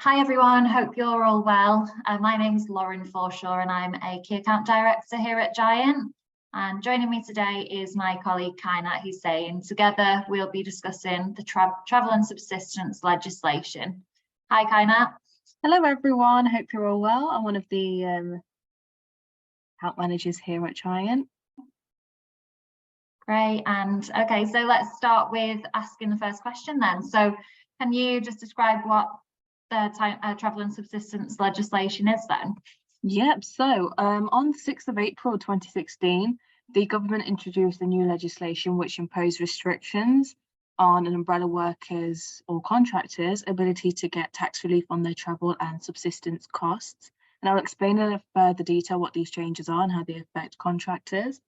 Hi everyone, hope you're all well. My name's Lauren Forshaw and I'm a Key Account Director here at Giant. And joining me today is my colleague Kainat Hussain. Together we'll be discussing the travel and subsistence legislation. Hi Kainat. Hello everyone, hope you're all well. I'm one of the account managers here at Giant. Great, and okay, so let's start with asking the first question then. So can you just describe what the travel and subsistence legislation is then? Yep, so on the 6th of April 2016, the government introduced a new legislation which imposed restrictions on an umbrella workers or contractors' ability to get tax relief on their travel and subsistence costs. And I'll explain in further detail what these changes are and how they affect contractors.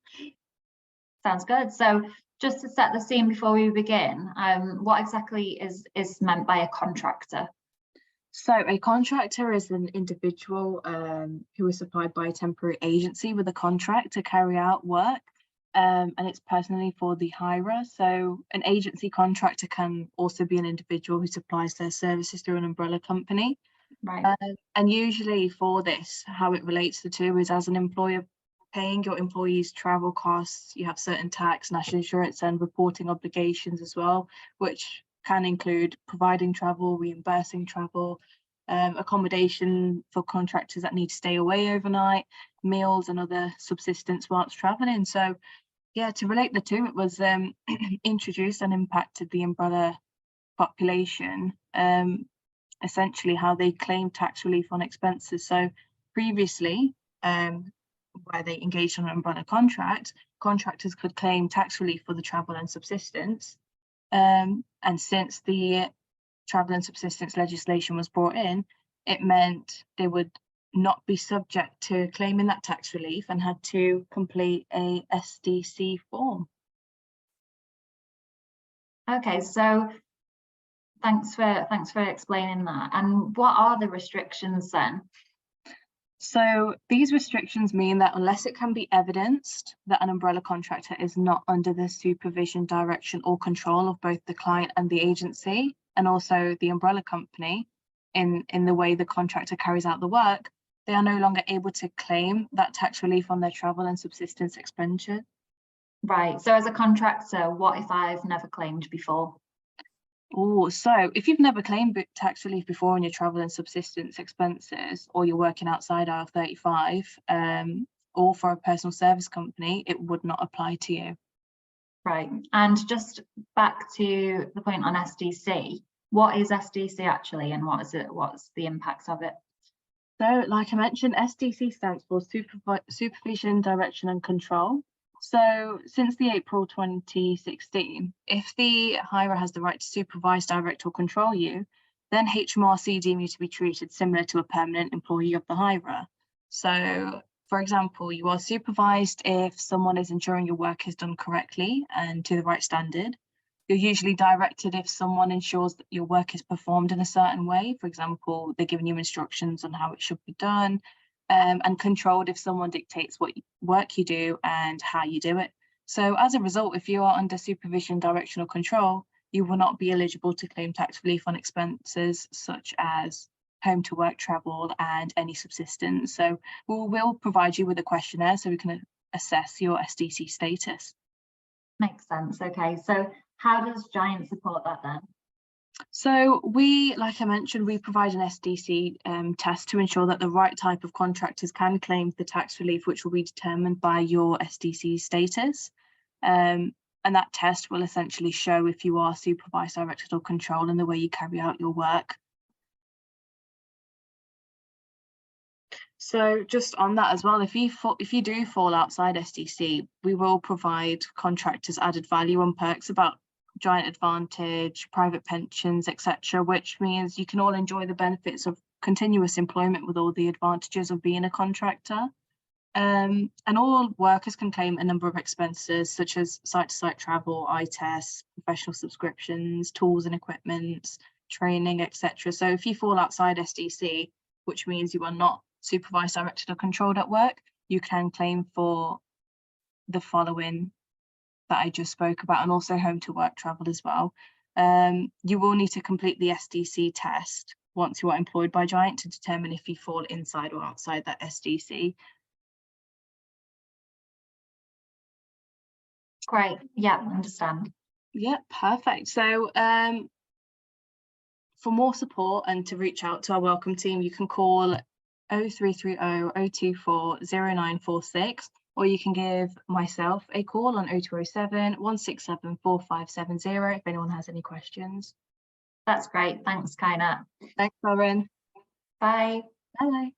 Sounds good. So just to set the scene before we begin, what exactly is meant by a contractor? So a contractor is an individual who is supplied by a temporary agency with a contract to carry out work, and it's personally for the hirer. So an agency contractor can also be an individual who supplies their services through an umbrella company. Right. And usually for this, how it relates to two is as an employer paying your employees' travel costs, you have certain tax, national insurance and reporting obligations as well, which can include providing travel, reimbursing travel, accommodation for contractors that need to stay away overnight, meals and other subsistence whilst traveling. So yeah, to relate the two, it was introduced and impacted the umbrella population, essentially how they claim tax relief on expenses. So previously, where they engaged on an umbrella contract, contractors could claim tax relief for the travel and subsistence. And since the travel and subsistence legislation was brought in, it meant they would not be subject to claiming that tax relief and had to complete a SDC form. Okay, so thanks for explaining that. And what are the restrictions then? So these restrictions mean that unless it can be evidenced that an umbrella contractor is not under the supervision, direction or control of both the client and the agency, and also the umbrella company in the way the contractor carries out the work, they are no longer able to claim that tax relief on their travel and subsistence expenditure. Right, so as a contractor, what if I've never claimed before? Oh, so if you've never claimed tax relief before on your travel and subsistence expenses, or you're working outside IR35, or for a personal service company, it would not apply to you. Right, and just back to the point on SDC, what is SDC actually and what is it? What's the impact of it? So like I mentioned, SDC stands for Supervision, Direction and Control. So since the April 2016, if the hirer has the right to supervise, direct or control you, then HMRC deem you to be treated similar to a permanent employee of the hirer. So for example, you are supervised if someone is ensuring your work is done correctly and to the right standard. You're usually directed if someone ensures that your work is performed in a certain way. For example, they're giving you instructions on how it should be done, and controlled if someone dictates what work you do and how you do it. So as a result, if you are under supervision, direction or control, you will not be eligible to claim tax relief on expenses such as home to work travel and any subsistence. So we'll provide you with a questionnaire so we can assess your SDC status. Makes sense. Okay, so how does Giant support that then? So like I mentioned, we provide an SDC test to ensure that the right type of contractors can claim the tax relief, which will be determined by your SDC status. And that test will essentially show if you are supervised, directed or controlled in the way you carry out your work. So just on that as well, if you do fall outside SDC, we will provide contractors added value and perks about Giant Advantage, private pensions, etc., which means you can all enjoy the benefits of continuous employment with all the advantages of being a contractor. And all workers can claim a number of expenses such as site-to-site travel, eye tests, professional subscriptions, tools and equipment, training, etc. So if you fall outside SDC, which means you are not supervised, directed or controlled at work, you can claim for the following that I just spoke about, and also home to work travel as well. You will need to complete the SDC test, once you are employed by Giant to determine if you fall inside or outside that SDC. Great. Yeah, understand. Yeah, perfect. So for more support and to reach out to our welcome team, you can call 0330 024 0946, or you can give myself a call on 0207 167 4570 if anyone has any questions. That's great. Thanks, Kainat. Thanks, Lauren. Bye. Bye.